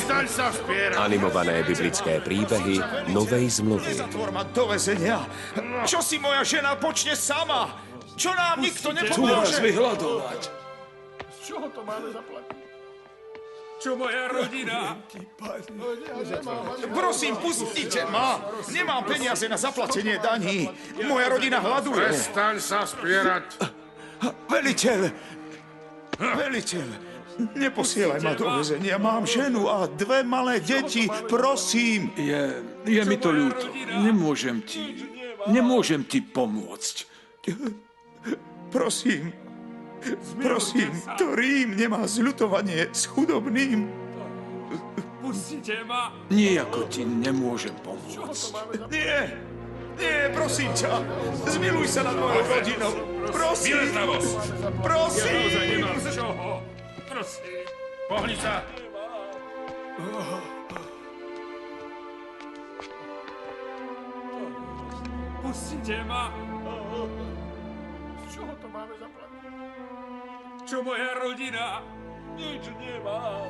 Prestaň sa vspierať! Animované biblické príbehy Novej zmluvy. Zatvor ma do väzenia. Čo si moja žena počne sama? Čo nám nikto nepomôže? vyhľadovať. Z čoho to máme zaplatiť? Čo moja rodina? Prosím, pustite ma. Nemám peniaze na zaplatenie daní. Moja rodina hladuje. Prestaň sa vspierať! Veliteľ, neposielaj ma do väzenia. Mám ženu a 2 malé deti. Prosím. Je mi to ľúto. Nemôžem ti pomôcť. Prosím, to Rím nemá zľutovanie s chudobným. Pustite ma! Nijako ti nemôžem pomôcť. Nie, prosím ťa. Zmiluj sa nad mojou rodinou. Prosím. Naozaj nemám z čoho. Prosím, pohni sa. Pustite ma. Z čoho to máme zaplatiť? Čo moja rodina? Nič nemám.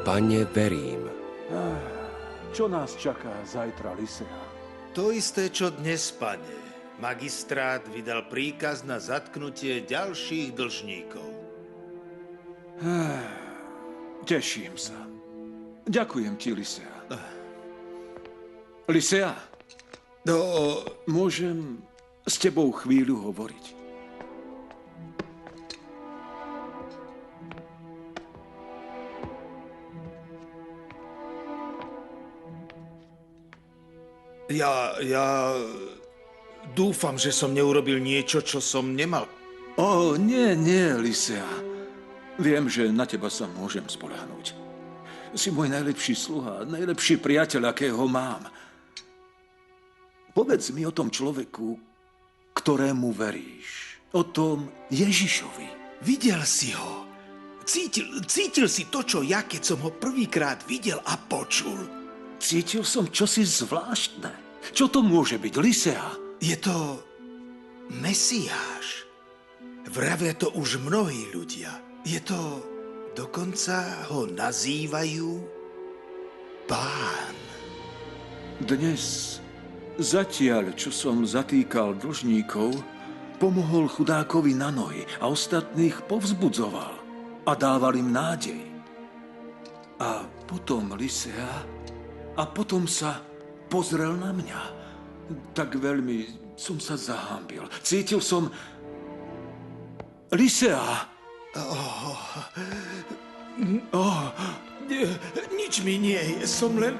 Pane, verím. Čo nás čaká zajtra, Lisea? To isté, čo dnes, pane. Magistrát vydal príkaz na zatknutie ďalších dlžníkov. Teším sa. Ďakujem ti, Lisea. Lisea, môžem s tebou chvíľu hovoriť? Ja dúfam, že som neurobil niečo, čo som nemal. Nie, Lisea. Viem, že na teba sa môžem spoľahnúť. Si môj najlepší sluha, najlepší priateľ, akého mám. Povedz mi o tom človeku, ktorému veríš. O tom Ježišovi. Videl si ho. Cítil si to, čo ja, keď som ho prvýkrát videl a počul. Cítil som čosi zvláštne. Čo to môže byť, Lisea? Je to Mesiáš. Vravia to už mnohí ľudia. Je to... Dokonca ho nazývajú Pán. Dnes, zatiaľ, čo som zatýkal dlžníkov, pomohol chudákovi na nohy a ostatných povzbudzoval a dával im nádej. A potom, Lisea, sa pozrel na mňa. Tak veľmi som sa zahambil. Cítil som... Lisea! Nič mi nie je, som len...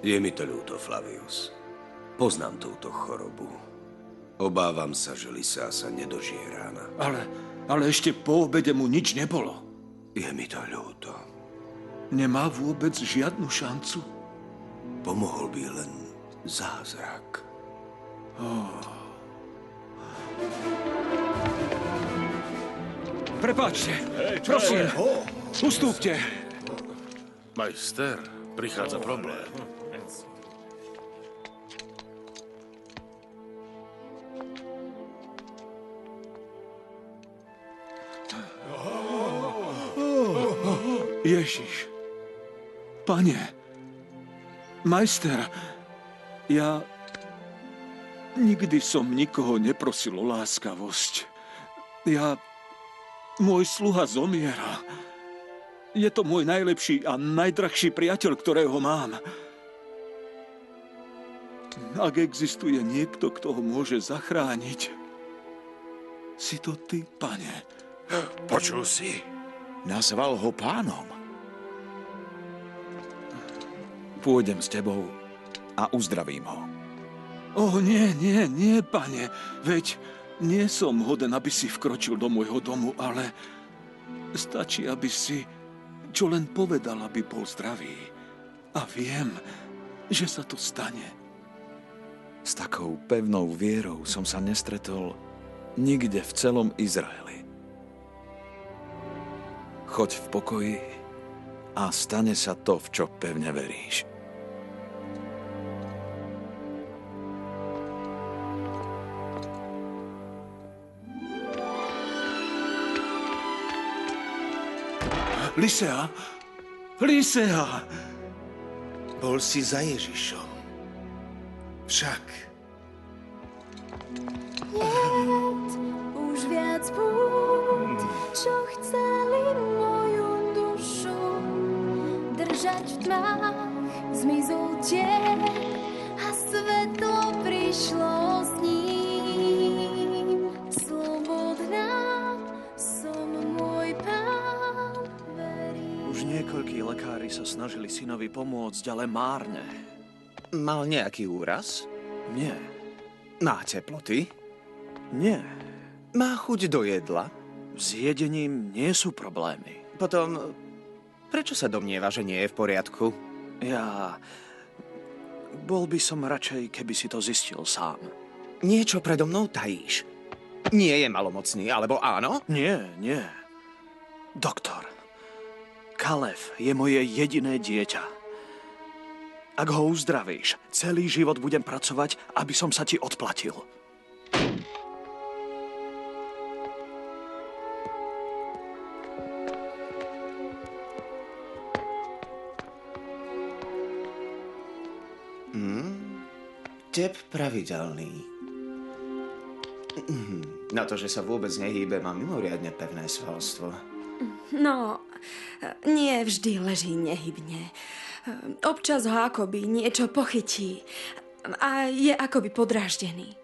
Je mi to ľúto, Flavius. Poznám túto chorobu. Obávam sa, že Lisea sa nedožije rána. Ale ešte po obede mu nič nebolo. Je mi to ľúto. Nemá vôbec žiadnu šancu? Pomohol by len zázrak. Prepáčte, prosím, ustúpte. Majster, prichádza problém. Ježiš, Pane, majster, ja nikdy som nikoho neprosil o láskavosť. Môj sluha zomiera. Je to môj najlepší a najdrahší priateľ, ktorého mám. Ak existuje niekto, kto ho môže zachrániť, si to ty, Pane. Počul si? Nazval ho Pánom. Pôjdem s tebou a uzdravím ho. Nie, Pane. Veď nie som hoden, aby si vkročil do môjho domu, ale stačí, aby si čo len povedal, aby bol zdravý. A viem, že sa to stane. S takou pevnou vierou som sa nestretol nikde v celom Izraeli. Choď v pokoji a stane sa to, v čo pevne veríš. Lisea! Lisea! Bol si za Ježišom. Však Už viac pút, čo chceli moju dušu držať v tmách, zmizol tieň a svetlo prišlo s ním. Slobodná som, môj pán, verím. Už niekoľkí lekári sa snažili synovi pomôcť, ale márne. Mal nejaký úraz? Nie, Má teploty? nie. Má chuť do jedla? S jedením nie sú problémy. Potom, prečo sa domnieva, že nie je v poriadku? Bol by som radšej, keby si to zistil sám. Niečo predo mnou tajíš. Nie je malomocný, alebo áno? Nie. Doktor, Kalev je moje jediné dieťa. Ak ho uzdravíš, celý život budem pracovať, aby som sa ti odplatil. Tep pravidelný. Na to, že sa vôbec nehýbe, má mimoriadne pevné svalstvo. No, nie vždy leží nehybne. Občas ho akoby niečo pochytí a je akoby podráždený.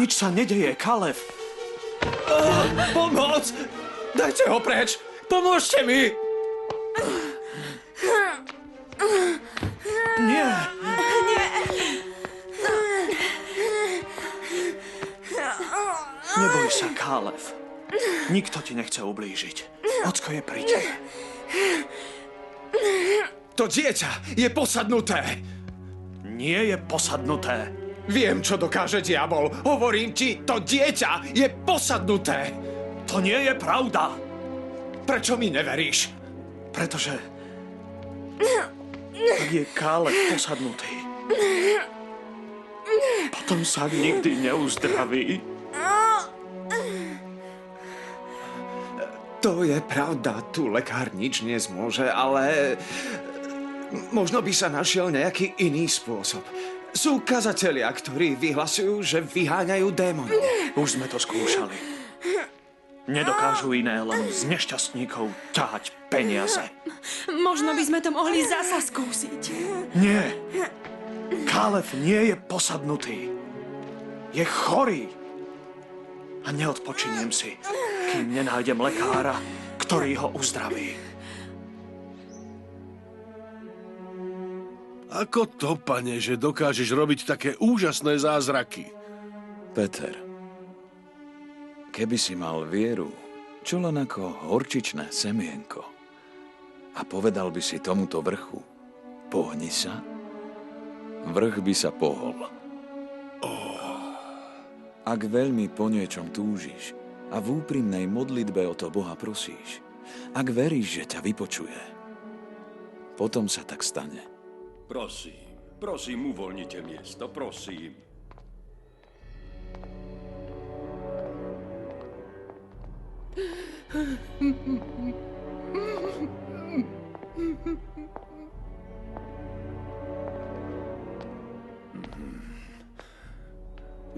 Nič sa nedeje, Kalev. Pomoc! Dajte ho preč! Pomôžte mi! Nie. Neboj sa, Kalev. Nikto ti nechce ublížiť. Ocko je pri tebe. To dieťa je posadnuté! Nie je posadnuté. Viem, čo dokáže diabol. Hovorím ti, to dieťa je posadnuté! To nie je pravda. Prečo mi neveríš? Pretože... Ak je Kalev posadnutý, potom sa nikdy neuzdraví. To je pravda, tu lekár nič nezmôže, ale... Možno by sa našiel nejaký iný spôsob. Sú kazatelia, ktorí vyhlasujú, že vyháňajú démonov. Už sme to skúšali. Nedokážu iné len z nešťastníkov ťahať peniaze. Možno by sme to mohli zasa skúsiť. Nie. Kalev nie je posadnutý. Je chorý. A neodpočiniem si, kým nenájdem lekára, ktorý ho uzdraví. Ako to, pane, že dokážeš robiť také úžasné zázraky? Peter, keby si mal vieru, čo len ako horčičné semienko, a povedal by si tomuto vrchu, pohni sa, vrch by sa pohol. Ak veľmi po niečom túžiš a v úprimnej modlitbe o to Boha prosíš, ak veríš, že ťa vypočuje, potom sa tak stane. Prosím, uvoľnite miesto, prosím.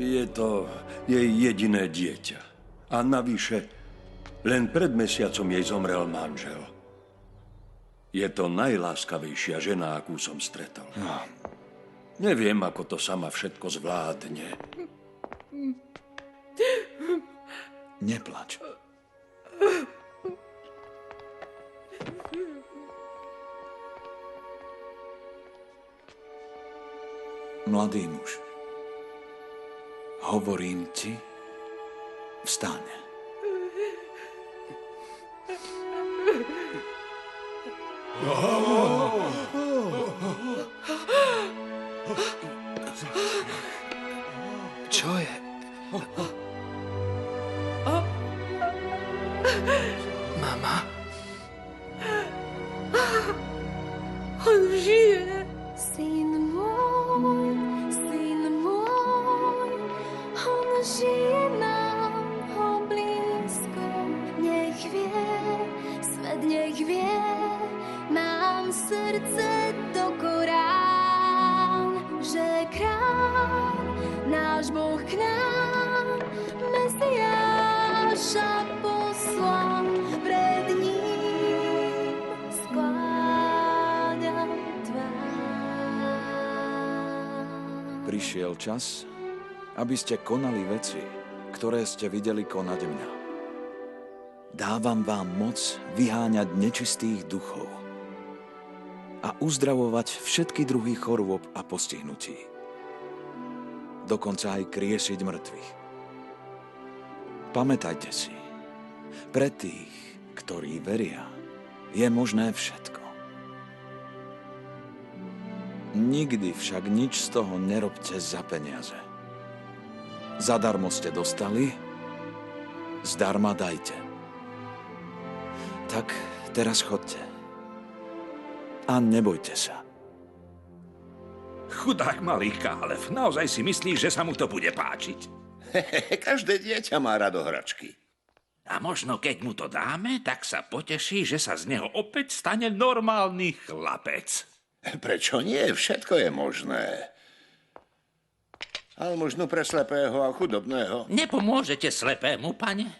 Je to jej jediné dieťa. A navyše, len pred mesiacom jej zomrel manžel. Je to najláskavejšia žena, akú som stretol. Neviem, ako to sama všetko zvládne. Neplač. Mladý muž, hovorím ti, vstaň. Čo je? Mama? On žije. Si Prišiel čas, aby ste konali veci, ktoré ste videli konať mňa. Dávam vám moc vyháňať nečistých duchov a uzdravovať všetky druhy chorôb a postihnutí. Dokonca aj kriesiť mŕtvych. Pamätajte si, pre tých, ktorí veria, je možné všetko. Nikdy však nič z toho nerobte za peniaze. Zadarmo ste dostali, zdarma dajte. Tak teraz chodte. A nebojte sa. Chudák malý Kálev, naozaj si myslíš, že sa mu to bude páčiť? Každé dieťa má rado hračky. A možno keď mu to dáme, tak sa poteší, že sa z neho opäť stane normálny chlapec. Prečo nie? Všetko je možné. Ale možno pre slepého a chudobného. Nepomôžete slepému, pane?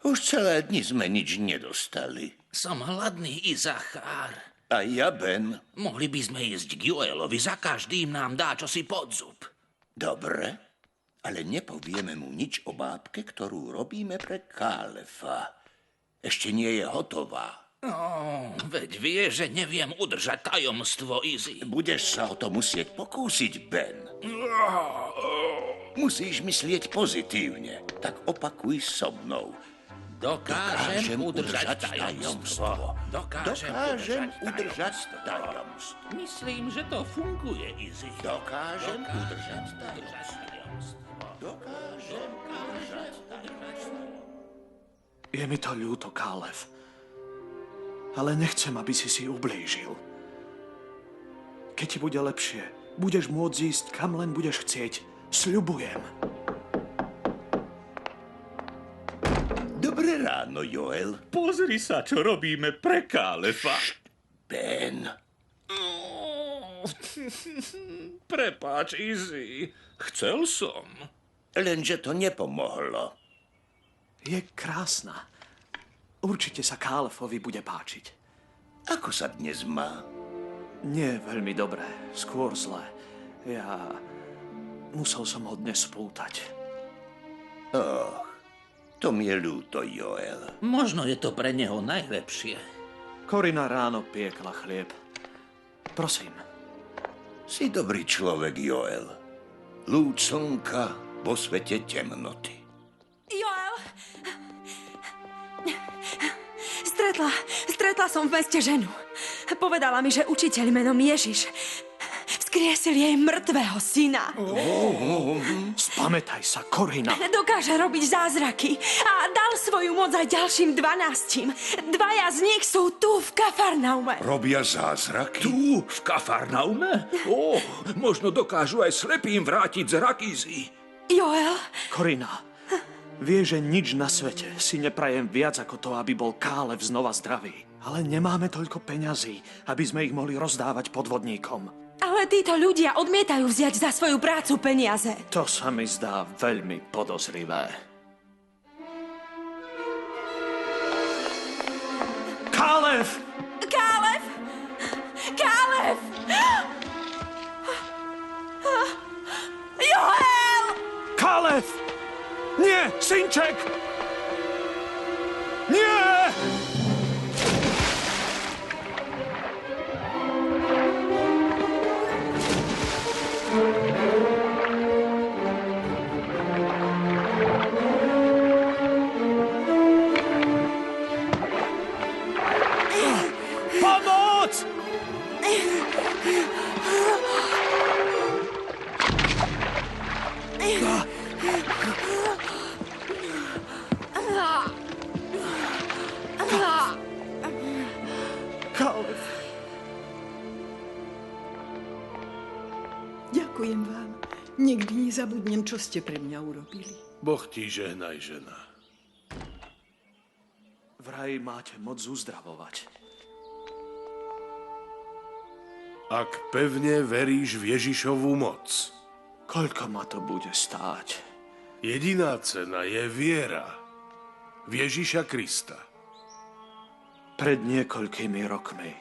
Už celé dni sme nič nedostali. Som hladný i Zachár. A ja, Ben. Mohli by sme ísť k Joelovi, za každým nám dá čosi pod zub. Dobre, ale nepovieme mu nič o bábke, ktorú robíme pre Kálefa. Ešte nie je hotová. Veď vie, že neviem udržať tajomstvo, Izzy. Budeš sa o to musieť pokúsiť, Ben. Musíš myslieť pozitívne. Tak opakuj so mnou. Dokážem udržať tajomstvo. Dokážem udržať tajomstvo. Myslím, že to funguje, Izzy. Dokážem udržať tajomstvo. Dokážem udržať tajomstvo. Je mi to ľúto, Kálev. Ale nechcem, aby si ublížil. Keď ti bude lepšie, budeš môcť ísť, kam len budeš chcieť. Sľubujem. Dobré ráno, Joel. Pozri sa, čo robíme pre Kálefa. Ben. Prepáč, Izzy. Chcel som. Lenže to nepomohlo. Je krásna. Určite sa Kálefovi bude páčiť. Ako sa dnes má? Nie veľmi dobre, skôr zle. Musel som ho dnes spútať. To mi je ľúto, Joel. Možno je to pre neho najlepšie. Korina ráno piekla chlieb. Prosím. Si dobrý človek, Joel. Lúč slnka vo svete temnoty. Joel! Stretla som v meste ženu. Povedala mi, že učiteľ menom Ježiš vzkriesil jej mŕtvého syna. Spamätaj sa, Korina. Dokáže robiť zázraky a dal svoju moc aj ďalším 12. 2 z nich sú tu v Kafarnaume. Robia zázraky? Tu, v Kafarnaume? Možno dokážu aj slepým vrátiť zrak, Izzy. Joel? Korina, vieš, že nič na svete si neprajem viac ako to, aby bol Kálev znova zdravý. Ale nemáme toľko peňazí, aby sme ich mohli rozdávať podvodníkom. Ale títo ľudia odmietajú vziať za svoju prácu peniaze. To sa mi zdá veľmi podozrivé. Kálev! Kálev! Kálev! Joel! Kálev! Nie, synček! Nie! Pomoc! Kálev. Ďakujem vám. Nikdy nezabudnem, čo ste pre mňa urobili. Boh ti žehnaj, žena. Vraj máte moc uzdravovať. Ak pevne veríš v Ježišovu moc. Koľko ma to bude stáť? Jediná cena je viera v Ježiša Krista. Pred niekoľkými rokmi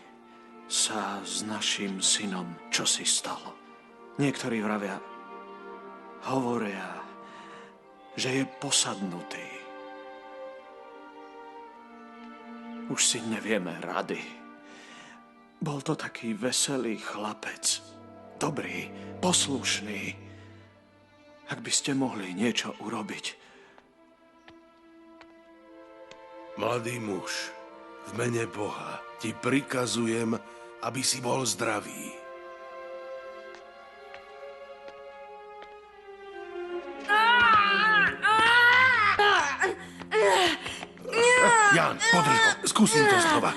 sa s našim synom čosi stalo. Niektorí hovoria, že je posadnutý. Už si nevieme rady. Bol to taký veselý chlapec. Dobrý, poslušný. Ak by ste mohli niečo urobiť. Mladý muž, v mene Boha ti prikazujem, aby si bol zdravý. Ján, podrž ho, skúsim to znova.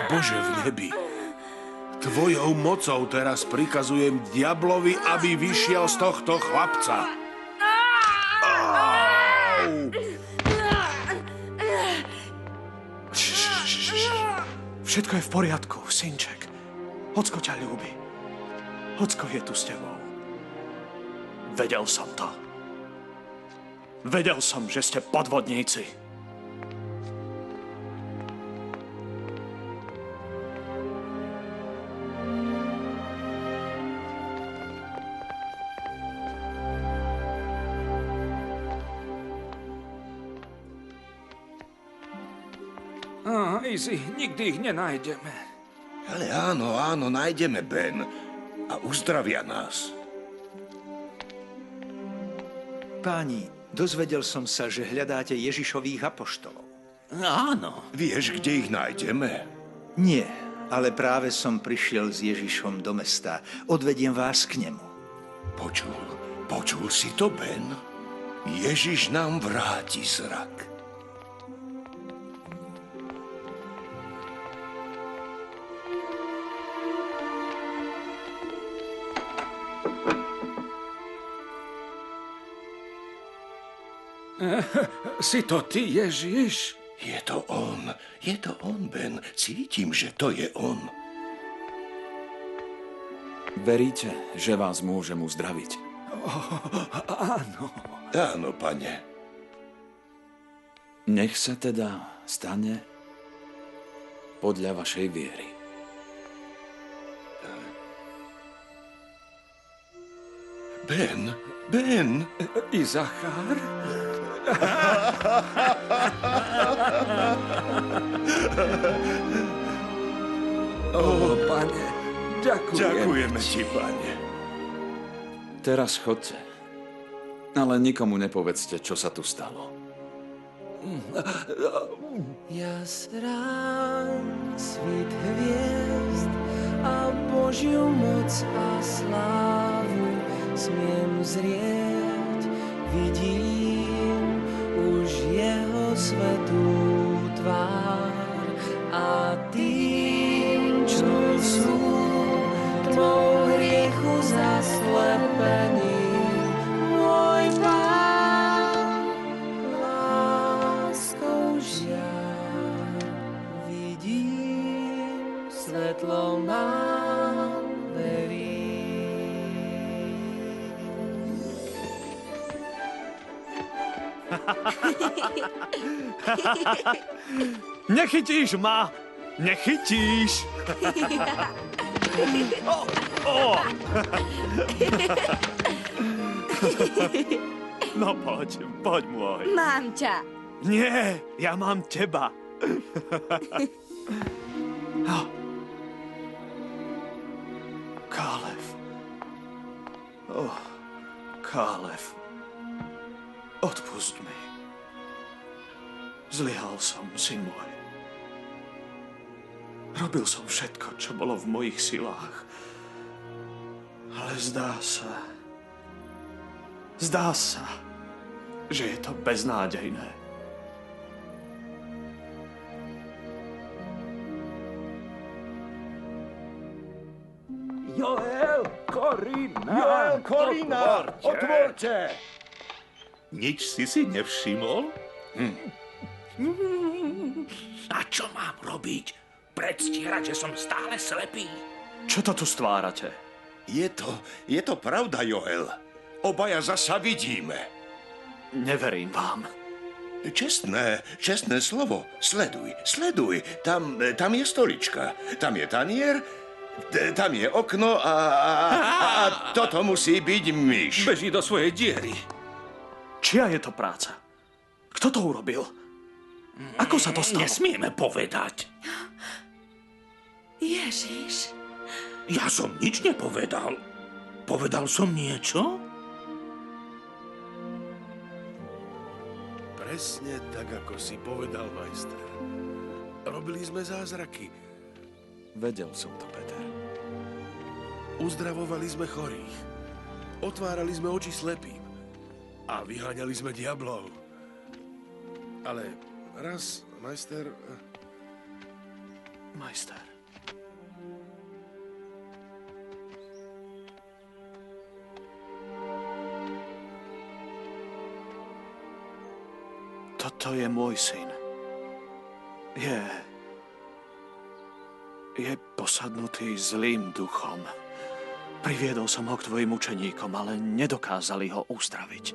Bože v nebi, tvojou mocou teraz prikazujem diablovi, aby vyšiel z tohto chlapca. Všetko je v poriadku, synček. Ocko ťa ľúbi. Ocko je tu s tebou. Vedel som to. Vedel som, že ste podvodníci. Easy, nikdy ich nenájdeme. Ale áno, nájdeme Ben a uzdravia nás. Páni, dozvedel som sa, že hľadáte Ježišových apoštolov. Áno. Vieš, kde ich nájdeme? Nie, ale práve som prišiel s Ježišom do mesta. Odvediem vás k nemu. Počul si to, Ben? Ježiš nám vráti zrak. Si to ty, Ježiš? Je to on, Ben. Cítim, že to je on. Veríte, že vás môžem uzdraviť? Áno. Áno, pane. Nech sa teda stane podľa vašej viery. Ben. Izachár? Pane, Ďakujeme ti, pane. Teraz chodte. Ale nikomu nepovedzte, čo sa tu stalo. Jas rán, svít hviezd a Božiu moc a slávu smiem zrieť. Vidím už jeho svetú tvár a tým, čo sú tmou hriechu zaslepení, môj Pán láskou žiar. Vidím, svetlo mám, verím. Nechytíš ma! Nechytíš! No poď môj. Mám ťa. Nie, ja mám teba. Kálev. Kálev. Odpusť mi. Zlyhal som, syn môj. Robil som všetko, čo bolo v mojich silách. Ale zdá sa, že je to beznádejné. Joel, Korina, otvorte! Nič si nevšimol? A čo mám robiť? Predstierať, že som stále slepý? Čo to tu stvárate? Je to pravda, Joel. Obaja zasa vidíme. Neverím vám. Čestné slovo. Sleduj. Tam je stolička. Tam je tanier Tam je okno a toto musí byť myš. Beží do svojej diery. Čia je to práca? Kto to urobil? Ako sa to stalo? Nesmieme povedať. Ježiš. Ja som nič nepovedal. Povedal som niečo? Presne tak, ako si povedal, majster. Robili sme zázraky. Vedel som to, Peter. Uzdravovali sme chorých. Otvárali sme oči slepým. A vyháňali sme diablov. Ale raz, majster... Majster. Toto je môj syn. Je posadnutý zlým duchom. Priviedol som ho k tvojim učeníkom, ale nedokázali ho uzdraviť.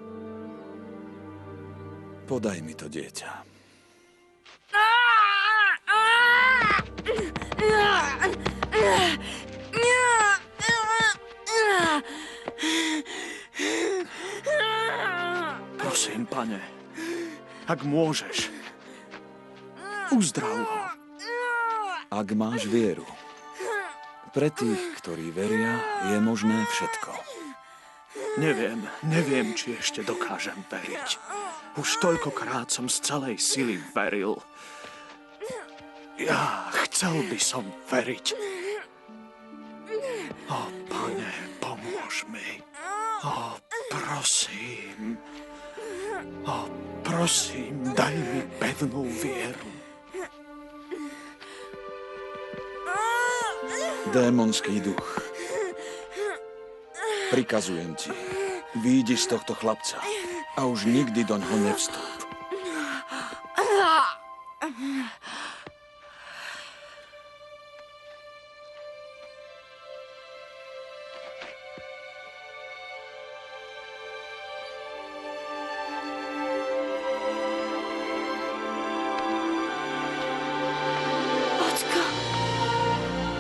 Podaj mi to dieťa. Prosím, pane, ak môžeš, uzdrav ho. Ak máš vieru, pre tých, ktorí veria, je možné všetko. Neviem, či ešte dokážem veriť. Už toľkokrát som z celej sily veril. Ja chcel by som veriť. O, pane, pomôž mi. O, prosím. O, prosím, daj mi pevnú vieru. Démonský duch. Prikazujem ti, výjdi z tohto chlapca a už nikdy doňho nevstup.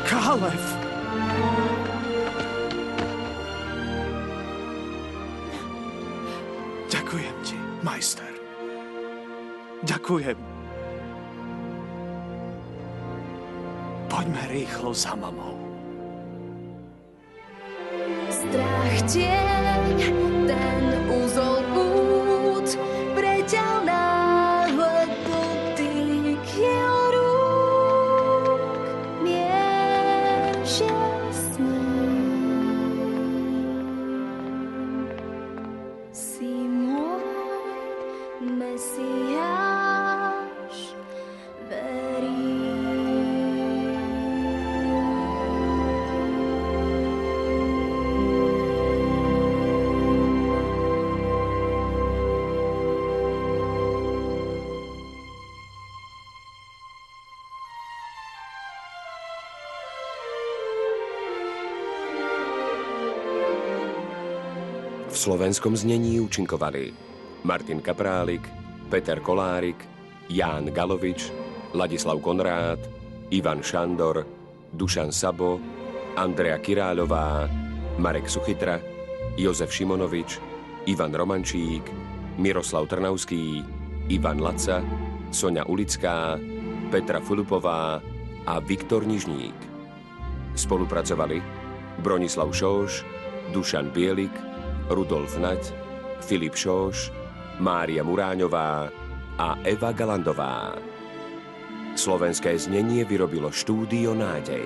Kálev! Ďakujem ti, majster. Ďakujem. Poďme rýchlo za mamou. Strach tieň, ten úzol pút, preťal náhle dotyk jeho rúk. Mieš jasný, si môj Mesiáš, verím. V slovenskom znení účinkovali Martin Kaprálik, Peter Kolárik, Ján Galovič, Ladislav Konrád, Ivan Šandor, Dušan Sabo, Andrea Kiráľová, Marek Suchitra, Jozef Šimonovič, Ivan Romančík, Miroslav Trnavský, Ivan Laca, Soňa Ulická, Petra Filipová a Viktor Nižník. Spolupracovali Bronislav Šóš, Dušan Bielik, Rudolf Nať, Filip Šóš, Mária Muráňová a Eva Galandová. Slovenské znenie vyrobilo štúdio Nádej.